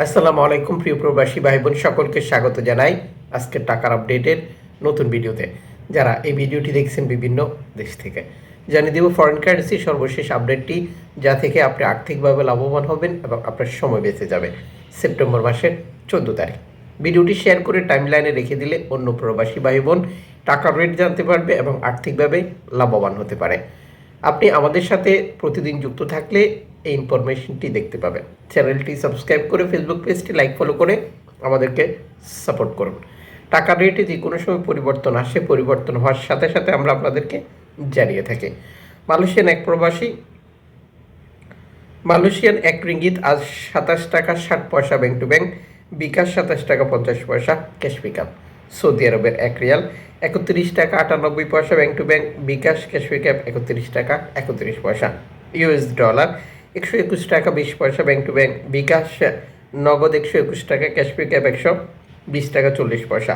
আসসালামু আলাইকুম প্রিয় প্রবাসী ভাই বোন সকলকে স্বাগত জানাই আজকের টাকার আপডেটের নতুন ভিডিওতে। যারা এই ভিডিওটি দেখছেন বিভিন্ন দেশ থেকে, জানিয়ে দেব ফরেন কারেন্সি সর্বশেষ আপডেটটি, যা থেকে আপনি আর্থিকভাবে লাভবান হবেন এবং আপনার সময় বেঁচে যাবে। সেপ্টেম্বর মাসের 14 তারিখ ভিডিওটি শেয়ার করে টাইমলাইনে রেখে দিলে অন্য প্রবাসী ভাই বোন টাকার রেট জানতে পারবে এবং আর্থিকভাবে লাভবান হতে পারে। আপনি আমাদের সাথে প্রতিদিন যুক্ত থাকলে এই ইনফরমেশনটি দেখতে পাবেন। চ্যানেলটি সাবস্ক্রাইব করে ফেসবুক পেজটি লাইক ফলো করে আমাদেরকে সাপোর্ট করুন। টাকার রেটে যে কোনো সময় পরিবর্তন আসে, পরিবর্তন হওয়ার সাথে সাথে আমরা আপনাদেরকে জানিয়ে থাকি। মালয়েশিয়ান এক রিঙ্গিত আজ 27 টাকা 60 পয়সা ব্যাংক টু ব্যাংক, বিকাশ 27 টাকা 50 পয়সা ক্যাশ পিকআপ। সৌদি আরবের এক রিয়াল 31 টাকা 98 পয়সা bank to bank, bKash cash pickup 31 টাকা 31 পয়সা। ইউএস ডলার 121 টাকা 20 পয়সা ব্যাংক টু ব্যাংক, বিকাশ নগদ 121 টাকা, ক্যাশ পিকআপ 120 টাকা 40 পয়সা।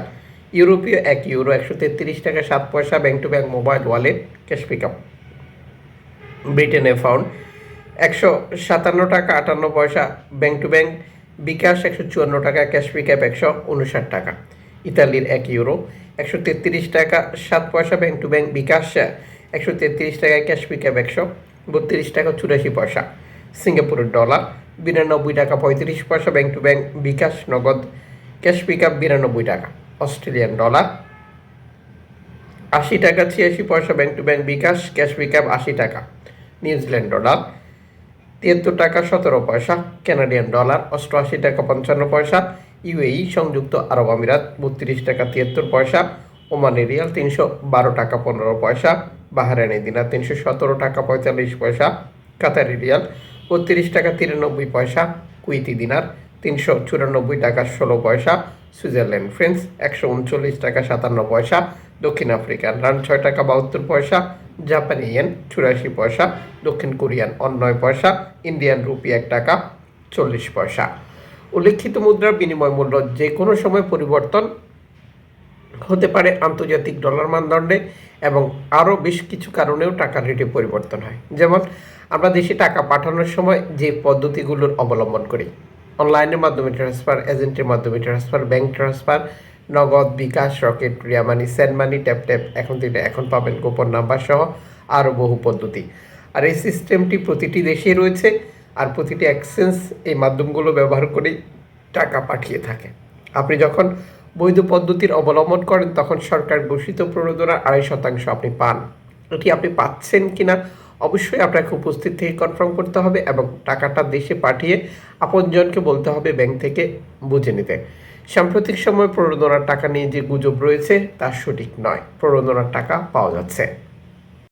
ইউরোপীয় এক ইউরো 133 টাকা 7 পয়সা bank to bank, mobile wallet cash pickup. ব্রিটেনে পাউন্ড 157 টাকা 58 পয়সা ব্যাংক টু ব্যাংক, বিকাশ 154 টাকা, ক্যাশ পিকআপ 159 টাকা। ইতালির এক ইউরো 133 টাকা 7 পয়সা ব্যাংক টু ব্যাংক, বিকাশ 133 টাকা, ক্যাশ পিকআপ 132 টাকা 84 পয়সা। সিঙ্গাপুরের ডলার 92 টাকা 35 পয়সা ব্যাংক টু ব্যাংক, বিকাশ নগদ ক্যাশ পিকআপ 92 টাকা। অস্ট্রেলিয়ান ডলার 80 টাকা 86 পয়সা bank to bank, bKash cash pickup 80 টাকা। নিউজিল্যান্ড ডলার 73 টাকা 17 পয়সা, কানাডিয়ান ডলার 88 টাকা 55 পয়সা, ইউএই সংযুক্ত আরব আমিরাত 32 টাকা 73 পয়সা, ওমানি রিয়াল 312 টাকা 15 পয়সা, বাহরাইনি দিনার 317 টাকা 45 পয়সা, কাতারি রিয়াল 32 টাকা 93 পয়সা, কুয়েতি দিনার 394 টাকা 16 পয়সা, সুইজারল্যান্ড ফ্রেন্স 139 টাকা 57 পয়সা, দক্ষিণ আফ্রিকান রান 6 টাকা 72 পয়সা, জাপানি ইয়েন 84 পয়সা, দক্ষিণ কোরিয়ান 9 পয়সা, ইন্ডিয়ান রুপি 1 টাকা 40 পয়সা। উল্লেখিত মুদ্রার বিনিময় মূল্য যে কোনো সময় পরিবর্তন হতে পারে আন্তর্জাতিক ডলার মানদণ্ডে, এবং আরও বেশ কিছু কারণেও টাকার রেটে পরিবর্তন হয়। যেমন আমরা দেশে টাকা পাঠানোর সময় যে পদ্ধতিগুলোর অবলম্বন করি: অনলাইনের মাধ্যমে ট্রান্সফার, এজেন্টের মাধ্যমে ট্রান্সফার, ব্যাংক ট্রান্সফার, নগদ, বিকাশ, রকেট, রিয়া মানি, সেন্ড মানি, ট্যাপ এখন পাবেন গোপন নাম্বার সহ আরও বহু পদ্ধতি। আর এই সিস্টেমটি প্রতিটি দেশেই রয়েছে, আর প্রতিটি এক্সচেঞ্জ এই মাধ্যমগুলো ব্যবহার করেই টাকা পাঠিয়ে থাকে। আপনি যখন বৈধ পদ্ধতির অবলম্বন করেন তখন সরকার ঘোষিত প্রণোদনার 2.5% আপনি পান। এটি আপনি পাচ্ছেন কিনা অবশ্যই আপনাকে উপস্থিত থেকে কনফার্ম করতে হবে, এবং টাকাটা দেশে পাঠিয়ে আপনজনকে বলতে হবে ব্যাংক থেকে বুঝে নিতে। সাম্প্রতিক সময় প্রণোদনার টাকা নিয়ে যে গুজব রয়েছে তা সঠিক নয়, প্রণোদনার টাকা পাওয়া যাচ্ছে।